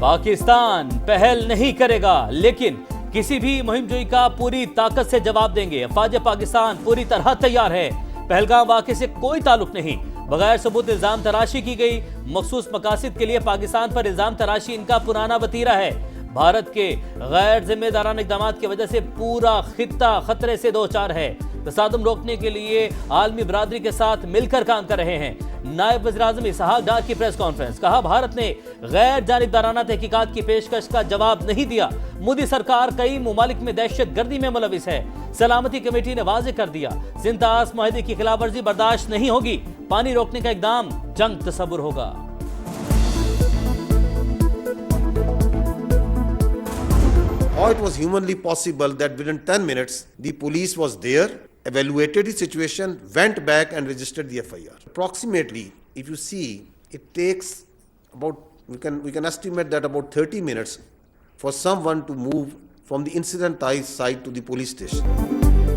पाकिस्तान पहल नहीं करेगा, लेकिन किसी भी मुहिमजोई का पूरी ताकत से जवाब देंगे। अफवाज पाकिस्तान पूरी तरह तैयार है। पहलगाम वाक़े से कोई ताल्लुक नहीं, बगैर सबूत इल्जाम तराशी की गई। मखसूस मकासद के लिए पाकिस्तान पर इल्जाम तराशी इनका पुराना वतीरा है। भारत के गैर जिम्मेदाराना इक़दाम की वजह से पूरा खित्ता खतरे से दो चार है। तसादुम रोकने के लिए आलमी बरादरी के साथ मिलकर काम कर रहे हैं। नायब वज़ीर आज़म इसहाक डार की प्रेस कॉन्फ्रेंस, कहा भारत ने गैर जानिबदाराना तहकीकात की पेशकश का जवाब नहीं दिया। मोदी सरकार कई मुमालिक में दहशत गर्दी में मुलविस है। सलामती कमेटी ने वाज़ेह कर दिया, सिंतास मुआहदे की खिलाफ वर्जी बर्दाश्त नहीं होगी। पानी रोकने का इक़दाम जंग तसव्वुर होगा। How it was humanly possible that within 10 minutes the police was there, evaluated the situation, went back and registered the FIR. Approximately, if you see, it takes about, we can estimate that about 30 minutes for someone to move from the incident site to the police station.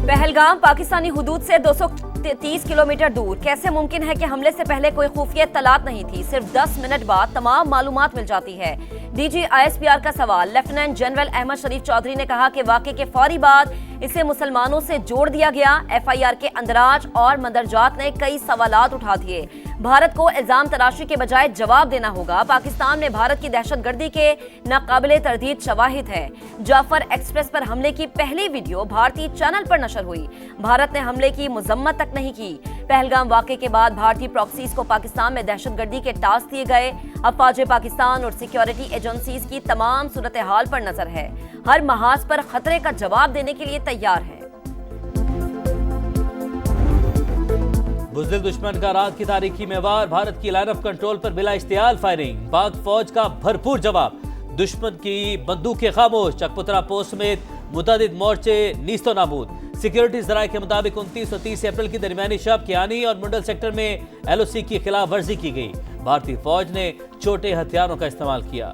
Pahalgam Pakistani हुदूद से 230 kilometre दूर। कैसे मुमकिन है कि हमले से पहले कोई खुफिया इत्तलात नहीं थी? सिर्फ 10 मिनट बाद तमाम मालूमात मिल जाती है। डीजी ISPR का सवाल। लेफ्टिनेंट जनरल अहमद शरीफ चौधरी ने कहा कि वाक़े के फौरी बाद इसे मुसलमानों से जोड़ दिया गया। FIR के अंदराज और मंदरजात ने कई सवालात उठा दिए। भारत को इल्जाम तराशी के बजाय जवाब देना होगा। पाकिस्तान में भारत की दहशतगर्दी के नाकाबिले तरदीद शवाहिद है। जाफर एक्सप्रेस पर हमले की पहली वीडियो भारतीय चैनल पर नशर हुई। भारत ने हमले की मजम्मत तक नहीं की। पहलगाम वाक़े के बाद भारतीय प्रॉक्सीज को पाकिस्तान में दहशतगर्दी के टास्क दिए गए। अफवाज पाकिस्तान और सिक्योरिटी एजेंसीज की तमाम सूरत हाल पर नजर है। हर महाज पर खतरे का जवाब देने के लिए तैयार है। बुज़दिल दुश्मन का रात की तारीखी में वार। भारत की लाइन ऑफ कंट्रोल पर बिला इश्तियाल फायरिंग। पाक फौज का भरपूर जवाब। दुश्मन की बंदूकें खामोश। चकपुतरा पोस्ट समेत मुतअद्दिद मोर्चे नीस्तो नाबूद। सिक्योरिटी जराये के मुताबिक 29 और 30 अप्रैल की दरमियानी शब कियानी और मुंडल सेक्टर में LOC की खिलाफ वर्जी की गई। भारतीय फौज ने छोटे हथियारों का इस्तेमाल किया।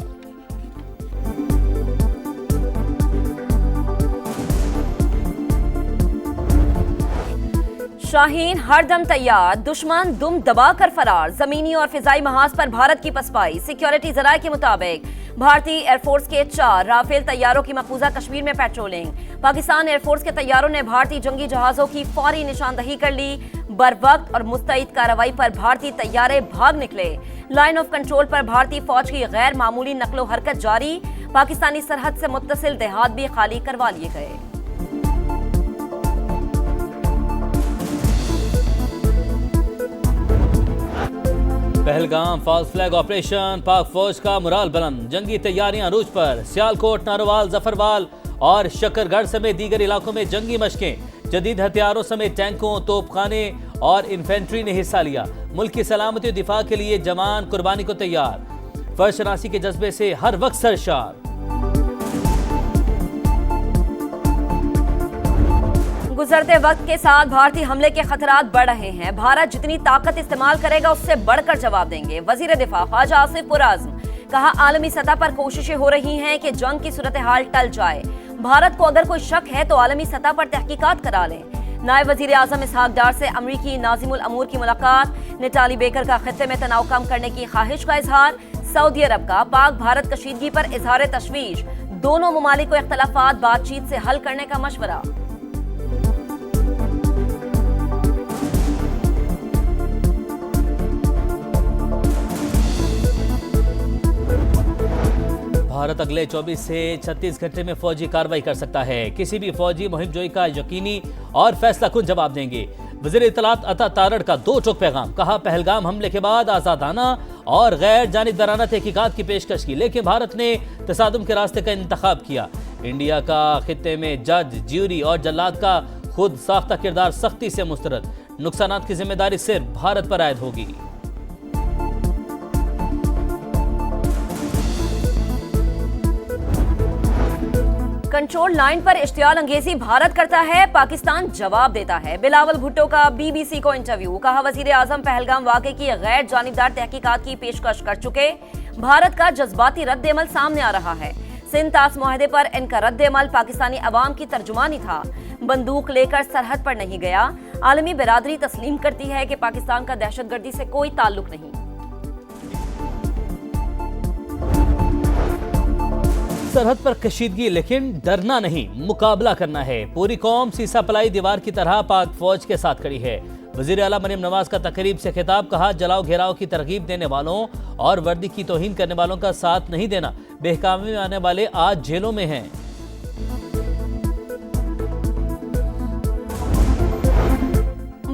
शाहीन हरदम तैयार, दुश्मन दुम दबाकर फरार। जमीनी और फिजाई महाज पर भारत की पसपाई। सिक्योरिटी जराये के मुताबिक भारतीय एयरफोर्स के 4 राफेल तैयारों की मकबूजा कश्मीर में पेट्रोलिंग। पाकिस्तान एयरफोर्स के तैयारों ने भारतीय जंगी जहाजों की फौरी निशानदही कर ली। बरवक्त और मुस्तैद कार्रवाई पर भारतीय तैयारे भाग निकले। लाइन ऑफ कंट्रोल पर भारतीय फौज की गैर मामूली नकलो हरकत जारी। पाकिस्तानी सरहद से मुत्तसिल देहात भी खाली करवा लिए गए। Pahalgam false flag operation. Pak फौज का मुराल बुलंद। जंगी तैयारियां अरूज पर। सियालकोट, नारोवाल, जफरवाल और शकरगढ़ समेत दीगर इलाकों में जंगी मशकें। जदीद हथियारों समेत टैंकों, तोपखाने और इन्फेंट्री ने हिस्सा लिया। मुल्क की सलामती और दिफा के लिए जवान कुर्बानी को तैयार। फर्शनासी के जज्बे से हर वक्त सरशार। गुजरते वक्त के साथ भारतीय हमले के खतरात बढ़ रहे हैं। भारत जितनी ताकत इस्तेमाल करेगा उससे बढ़कर जवाब देंगे। वजीर दिफा ख्वाजा आसिफ पुरआज़्म, कहा आलमी सतह पर कोशिशें हो रही हैं कि जंग की सूरत हाल टल जाए। भारत को अगर कोई शक है तो आलमी सतह पर तहकीकात करा लें। नायब वजीर आज़म इसहाक डार से अमरीकी नाज़िमुल अमूर की मुलाकात। नेटाली बेकर का खित्ते में तनाव कम करने की ख्वाहिश का इजहार। सऊदी अरब का पाक भारत कशीदगी पर इजहार तशवीश। दोनों ममालिक को इख्तलाफात बातचीत से हल करने का मशवरा। भारत अगले 24 से 36 घंटे में फौजी कार्रवाई कर सकता है। किसी भी फौजी मुहिमजोई का यकीनी और फैसला खुद जवाब देंगे। वज़ीर इत्तलात अता तारड़ का 2 टोक पैगाम। कहा पहलगाम हमले के बाद आज़ादाना और गैर जानिबदाराना तहकीकात की पेशकश की, लेकिन भारत ने तसादुम के रास्ते का इंतखाब किया। इंडिया का खित्ते में जज, ज्यूरी और जल्लाद का खुद साख्ता किरदार सख्ती से मुस्तरद। नुकसानात की जिम्मेदारी सिर्फ भारत पर आयद होगी। कंट्रोल लाइन पर इश्तियाल अंगेजी भारत करता है, पाकिस्तान जवाब देता है। बिलावल भुट्टो का BBC को इंटरव्यू। कहा वजीर आजम पहलगाम वाक़े की गैर जानिबदार तहकीकात की पेशकश कर चुके। भारत का जज्बाती रद्द-ए-अमल सामने आ रहा है। सिंतास मुआहदे पर इनका रद्द-ए-अमल पाकिस्तानी अवाम की तर्जुमानी था। बंदूक लेकर सरहद पर नहीं गया। आलमी बिरादरी तस्लीम करती है कि पाकिस्तान का दहशतगर्दी से कोई ताल्लुक नहीं। सरहद पर कशीदगी, लेकिन डरना नहीं, मुकाबला करना है। पूरी कौम सीसा पलाई दीवार की तरह पाक फौज के साथ खड़ी है। वजीर आला मरियम नवाज का तकरीब से खिताब, कहा जलाओ घेराव की तरगीब देने वालों और वर्दी की तौहीन करने वालों का साथ नहीं देना। बेहकामी में आने वाले आज जेलों में हैं।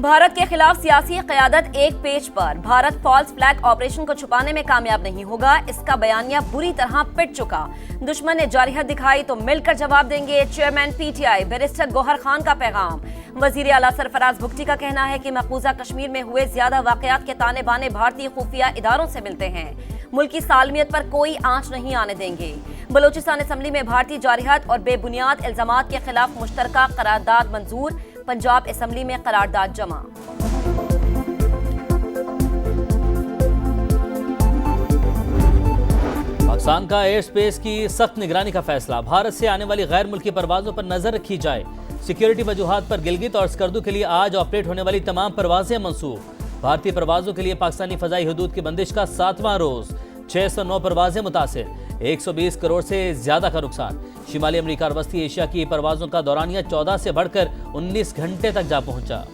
भारत के खिलाफ सियासी क़यादत एक पेज पर। भारत फॉल्स फ्लैग ऑपरेशन को छुपाने में कामयाब नहीं होगा, इसका बयानिया बुरी तरह पिट चुका। दुश्मन ने जारहियत दिखाई तो मिलकर जवाब देंगे। Chairman PTI barrister Gauhar Khan का पैगाम। वजीर आला सरफराज भुगटी का कहना है कि मकबूजा कश्मीर में हुए ज्यादा वाकयात के ताने बाने भारतीय खुफिया इदारों से मिलते हैं। मुल्क की सालमियत पर कोई आंच नहीं आने देंगे। बलोचिस्तान असम्बली में भारतीय जारहियत और बेबुनियाद इल्जामात के खिलाफ मुश्तरका करारदाद मंजूर। पंजाब असम्बली में करारदाद जमा। पाकिस्तान का एयर स्पेस की सख्त निगरानी का फैसला। भारत से आने वाली गैर मुल्की परवाजों पर नजर रखी जाए। सिक्योरिटी वजूहात पर गिलगित और स्कर्दू के लिए आज ऑपरेट होने वाली तमाम परवाजें मंसूख। भारतीय परवाजों के लिए पाकिस्तानी फजाई हदूद की बंदिश का 7वां रोज। 609 परवाजें मुतासिर, 120 करोड़ से ज्यादा का नुकसान। शिमाली अमेरिका और वस्ती एशिया की परवाजों का दौरानिया 14 से बढ़कर 19 घंटे तक जा पहुंचा।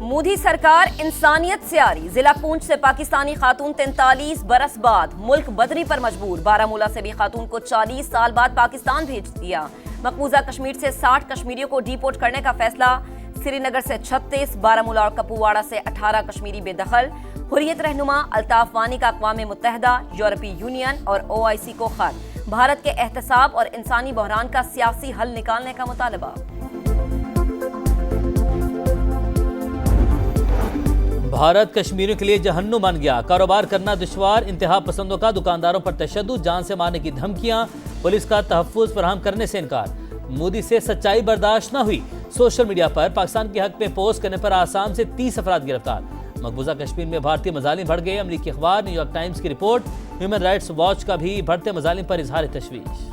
मोदी सरकार इंसानियत से आ रही। जिला पूंछ से पाकिस्तानी खातून 43 बरस बाद मुल्क बदरी पर मजबूर। बारामूला से भी खातून को 40 साल बाद पाकिस्तान भेज दिया। मकबूजा कश्मीर से 60 कश्मीरियों को डिपोर्ट करने का फैसला। श्रीनगर से 36, बारामूला और कपुवाड़ा से 18 कश्मीरी बेदखल। हुर्रियत रहनुमा अल्ताफ वानी का अक़वाम मुत्तहिदा, यूरोपीय यूनियन और OIC को खत। भारत के एहतसाब और इंसानी बहरान का सियासी हल निकालने का मुतालबा। भारत कश्मीरियों के लिए जहन्नुम बन गया। कारोबार करना दुश्वार, इंतहा पसंदों का दुकानदारों पर तशद्दुद, जान से मारने की धमकियां, पुलिस का तहफ़्फ़ुज़ फराहम करने से इनकार। मोदी से सच्चाई बर्दाश्त न हुई। सोशल मीडिया पर पाकिस्तान के हक में पोस्ट करने पर आसाम से 30 अफराद गिरफ्तार। मकबूजा कश्मीर में भारतीय मजालिम बढ़ गए। अमरीकी अखबार न्यूयॉर्क टाइम्स की रिपोर्ट। ह्यूमन राइट्स वॉच का भी बढ़ते मजालिम पर इजहार तशवीश।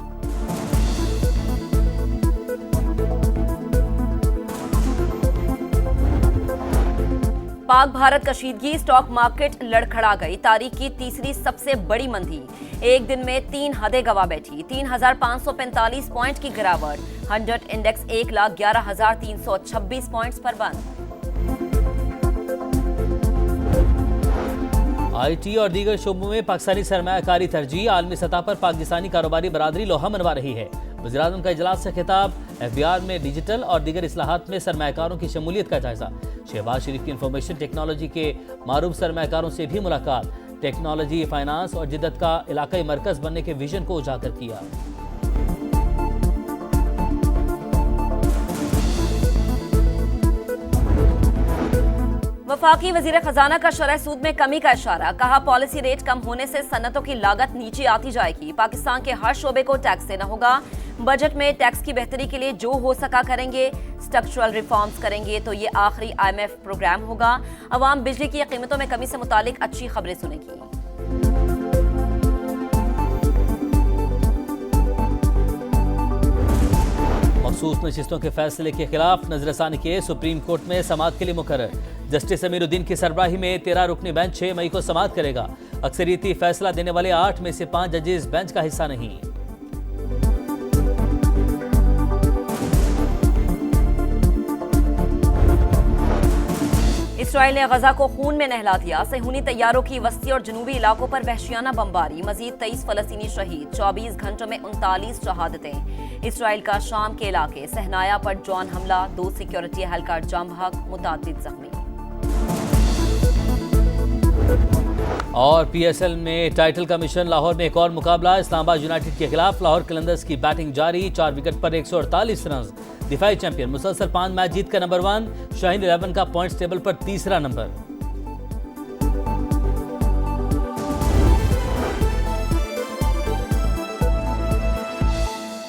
पाक भारत कशीदगी, स्टॉक मार्केट लड़खड़ा गई। तारीख की तीसरी सबसे बड़ी मंदी। एक दिन में 3 हदें गवा बैठी। 3,545 पॉइंट की गिरावट। 100 इंडेक्स 1,11,326 पॉइंट्स पर बंद। IT और दीगर शोबों में पाकिस्तानी सरमायाकारी तरजीह। आलमी सतह पर पाकिस्तानी कारोबारी बरादरी लोहा मनवा रही है। वज़ीर-ए-आज़म का इजलास से खिताब। FBR में डिजिटल और दीगर इस्लाहात में सरमायाकारों की शमूलियत का जायजा। शहबाज शरीफ की इंफॉर्मेशन टेक्नोलॉजी के मारूफ सरमायाकारों से भी मुलाकात। टेक्नोलॉजी, फाइनेंस और जिद्दत का इलाकाई मरकज बनने के विजन को उजागर किया। वफाकी वजीर खजाना का शरह सूद में कमी का इशारा। कहा पॉलिसी रेट कम होने से सनतों की लागत नीचे आती जाएगी। पाकिस्तान के हर शोबे को टैक्स देना होगा। बजट में टैक्स की बेहतरी के लिए जो हो सका करेंगे। स्ट्रक्चरल रिफॉर्म्स करेंगे तो ये आखिरी IMF प्रोग्राम होगा। अवाम बिजली की कीमतों में कमी से मुतालिक अच्छी खबरें सुनेगी। मखसूस नशिस्तों के फैसले के खिलाफ नजरसानी के सुप्रीम कोर्ट में समाअत के लिए मुकर्रर। जस्टिस अमीरुद्दीन की सरबराही में 13 रुकनी बेंच 6 मई को समाअत करेगा। अक्सरियती फैसला देने वाले 8 में से 5 जजेस बेंच का हिस्सा नहीं। इसराइल ने गजा को खून में नहला दिया। सेहूनी तैयारों की वस्ती और जनूबी इलाकों पर वहशियाना बमबारी। मजीद 23 फलस्तीनी शहीद। 24 घंटों में 39 शहादतें। इसराइल का शाम के इलाके सहनाया पर ड्रोन हमला। 2 सिक्योरिटी एहलकार जाम बहक, मुतादिद जख्मी। और PSL में टाइटल का मिशन। लाहौर में एक और मुकाबला। इस्लामाबाद यूनाइटेड के खिलाफ लाहौर कलंदर्स की बैटिंग जारी। 4 विकेट पर 148 रन। दिफाई चैंपियन मुसलसल 5 मैच जीत कर नंबर 1। शाहीन 11 का पॉइंट्स टेबल पर तीसरा नंबर।